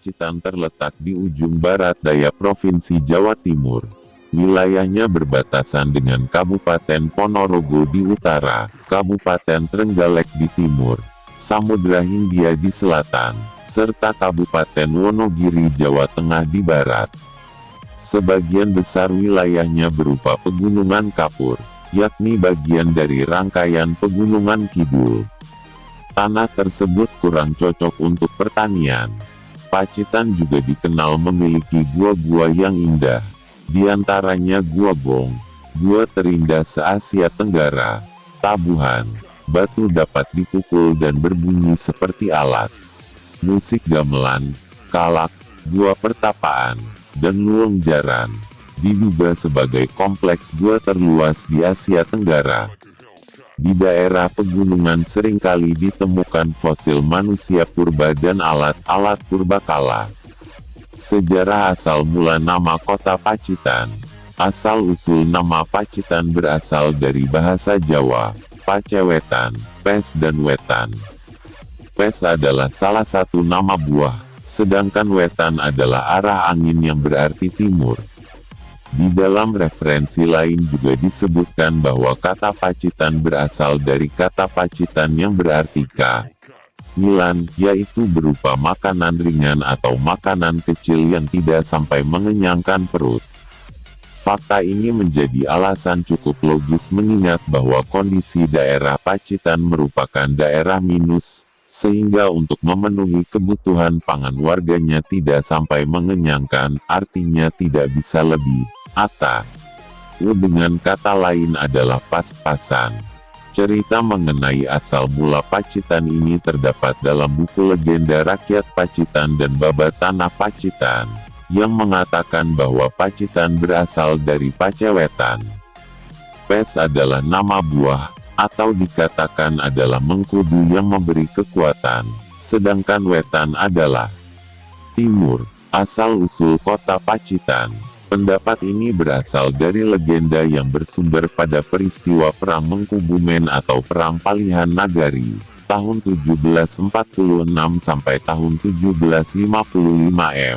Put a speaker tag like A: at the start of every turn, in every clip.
A: Pacitan terletak di ujung barat daya Provinsi Jawa Timur. Wilayahnya berbatasan dengan Kabupaten Ponorogo di utara, Kabupaten Trenggalek di timur, Samudra Hindia di selatan, serta Kabupaten Wonogiri Jawa Tengah di barat. Sebagian besar wilayahnya berupa pegunungan kapur, yakni bagian dari rangkaian pegunungan kidul. Tanah tersebut kurang cocok untuk pertanian. Pacitan juga dikenal memiliki gua-gua yang indah. Di antaranya Gua Gong, gua terindah se-Asia Tenggara. Tabuhan, batu dapat dipukul dan berbunyi seperti alat. Musik gamelan, kalak, gua pertapaan, dan luong jaran. Diduga sebagai kompleks gua terluas di Asia Tenggara. Di daerah pegunungan seringkali ditemukan fosil manusia purba dan alat-alat purbakala. Sejarah asal mula nama kota Pacitan. Asal-usul nama Pacitan berasal dari bahasa Jawa, Pacewetan, Pes dan Wetan. Pes adalah salah satu nama buah, sedangkan Wetan adalah arah angin yang berarti timur. Di dalam referensi lain juga disebutkan bahwa kata Pacitan berasal dari kata Pacitan yang berarti Milan, yaitu berupa makanan ringan atau makanan kecil yang tidak sampai mengenyangkan perut. Fakta ini menjadi alasan cukup logis mengingat bahwa kondisi daerah Pacitan merupakan daerah minus, sehingga untuk memenuhi kebutuhan pangan warganya tidak sampai mengenyangkan, artinya tidak bisa lebih. Dengan kata lain adalah pas-pasan. Cerita mengenai asal mula Pacitan ini terdapat dalam buku legenda rakyat Pacitan dan Babat Tanah Pacitan, yang mengatakan bahwa Pacitan berasal dari Pacewetan. Pes adalah nama buah, atau dikatakan adalah mengkudu yang memberi kekuatan, sedangkan Wetan adalah timur, asal-usul kota Pacitan. Pendapat ini berasal dari legenda yang bersumber pada peristiwa Perang Mangkubumen atau Perang Palihan Nagari, tahun 1746 sampai tahun 1755 m.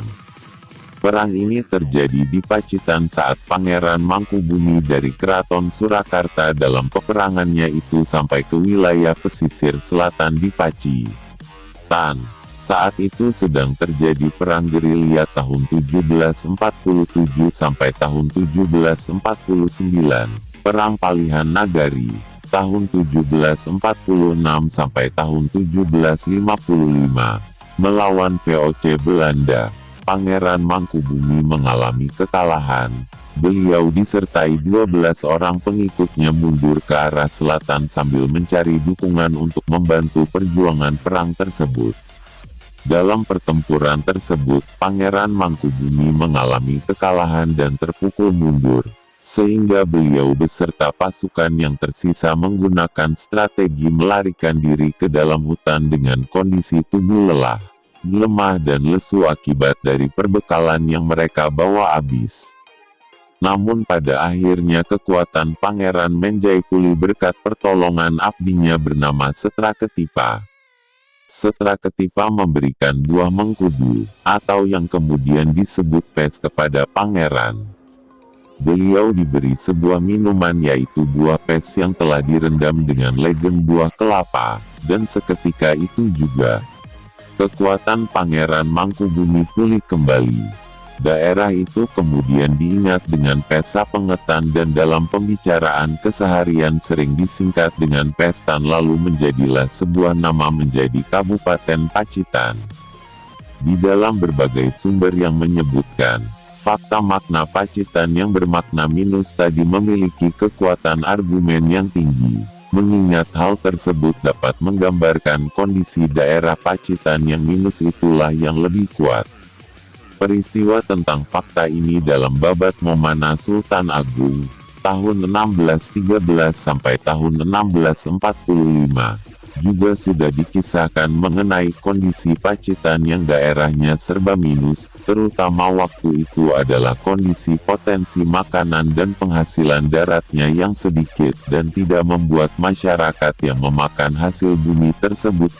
A: Perang ini terjadi di Pacitan saat Pangeran Mangkubumi dari Keraton Surakarta dalam peperangannya itu sampai ke wilayah pesisir selatan di Pacitan. Saat itu sedang terjadi perang gerilya tahun 1747 sampai tahun 1749, Perang Palihan Nagari, tahun 1746 sampai tahun 1755, melawan VOC Belanda. Pangeran Mangkubumi mengalami kekalahan. Beliau disertai 12 orang pengikutnya mundur ke arah selatan sambil mencari dukungan untuk membantu perjuangan perang tersebut. Dalam pertempuran tersebut, Pangeran Mangkubumi mengalami kekalahan dan terpukul mundur, sehingga beliau beserta pasukan yang tersisa menggunakan strategi melarikan diri ke dalam hutan dengan kondisi tubuh lelah, lemah dan lesu akibat dari perbekalan yang mereka bawa habis. Namun pada akhirnya kekuatan Pangeran menjai pulih berkat pertolongan abdinya bernama Setra Ketipa. Setra Ketipa memberikan buah mengkudu, atau yang kemudian disebut pes kepada pangeran. Beliau diberi sebuah minuman yaitu buah pes yang telah direndam dengan legend buah kelapa, dan seketika itu juga kekuatan Pangeran Mangkubumi pulih kembali. Daerah itu kemudian diingat dengan Pesa Pengetan dan dalam pembicaraan keseharian sering disingkat dengan Pestan lalu menjadilah sebuah nama menjadi Kabupaten Pacitan. Di dalam berbagai sumber yang menyebutkan, fakta makna Pacitan yang bermakna minus tadi memiliki kekuatan argumen yang tinggi. Mengingat hal tersebut dapat menggambarkan kondisi daerah Pacitan yang minus itulah yang lebih kuat. Peristiwa tentang fakta ini dalam Babat Momana Sultan Agung, tahun 1613 sampai tahun 1645, juga sudah dikisahkan mengenai kondisi Pacitan yang daerahnya serba minus, terutama waktu itu adalah kondisi potensi makanan dan penghasilan daratnya yang sedikit dan tidak membuat masyarakat yang memakan hasil bumi tersebut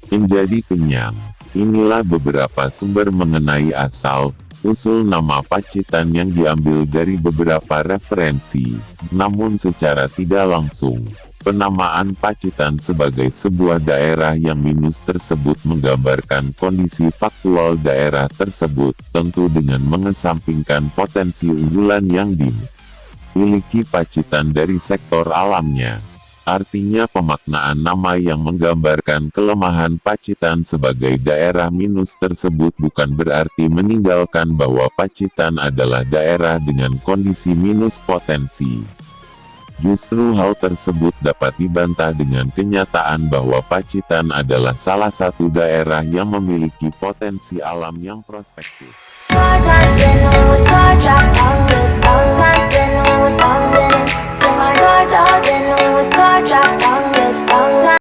A: menjadi kenyang. Inilah beberapa sumber mengenai asal-usul nama Pacitan yang diambil dari beberapa referensi, namun secara tidak langsung. Penamaan Pacitan sebagai sebuah daerah yang minus tersebut menggambarkan kondisi faktual daerah tersebut, tentu dengan mengesampingkan potensi unggulan yang dimiliki Pacitan dari sektor alamnya. Artinya pemaknaan nama yang menggambarkan kelemahan Pacitan sebagai daerah minus tersebut bukan berarti meninggalkan bahwa Pacitan adalah daerah dengan kondisi minus potensi. Justru hal tersebut dapat dibantah dengan kenyataan bahwa Pacitan adalah salah satu daerah yang memiliki potensi alam yang prospektif.